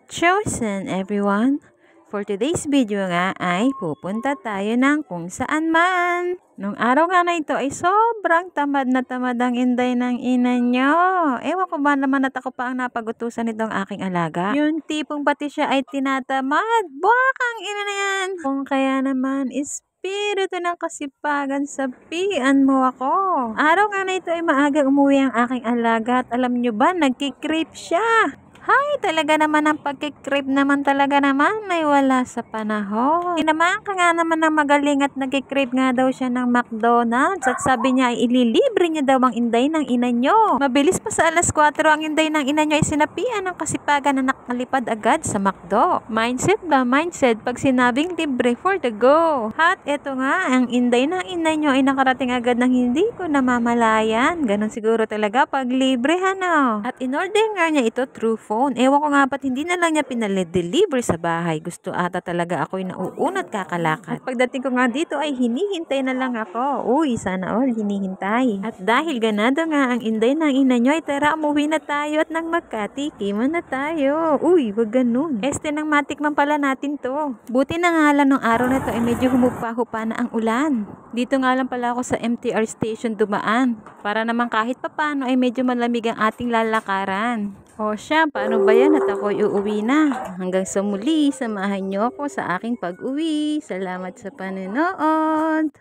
Chosen everyone! For today's video nga ay pupunta tayo ng kung saan man. Nung araw nga na ito ay sobrang tamad na tamad ang inday ng ina nyo. Ewan ko ba naman at ako pa ang napagutusan nitong aking alaga. Yung tipong pati siya ay tinatamad. Buwakang ina na yan. Kung kaya naman espiritu ng kasipagan, sabihan mo ako. Araw nga na ito ay maaga umuwi ang aking alaga at alam nyo ba, nagkikrip siya. Hay, talaga naman ang pagkikrip naman talaga naman ay wala sa panahon. Tinamaan ka nga naman ng magaling at nagkikrip nga daw siya ng McDonald's at sabi niya ay ililibre niya daw ang inday ng ina nyo. Mabilis pa sa alas 4 ang inday ng ina nyo ay sinapian ng kasipagan na nakalipad agad sa McDo. Mindset ba? Mindset pag sinabing libre for the go. At eto nga, ang inday ng ina nyo ay nakarating agad ng hindi ko namamalayan. Ganon siguro talaga pag libre ano. At in-order nga niya ito through phone. Ewan ko nga ba't hindi na lang niya pinali-deliver sa bahay. Gusto ata talaga ako'y nauunat kakalakad. At pagdating ko nga dito ay hinihintay na lang ako. Uy, sana all hinihintay. At dahil ganado nga ang inday ng ina nyo ay tara umuwi na tayo at nang magkatikiman na tayo. Uy, wag ganun. Nang matikman pala natin to. Buti na nga lang nung araw na to ay medyo humupa-hupa na ang ulan. Dito nga lang pala ako sa MTR station dumaan. Para naman kahit papano ay medyo malamig ang ating lalakaran. O siya, paano ba yan at ako'y uuwi na? Hanggang sa muli, samahan niyo ako sa aking pag-uwi. Salamat sa panonood!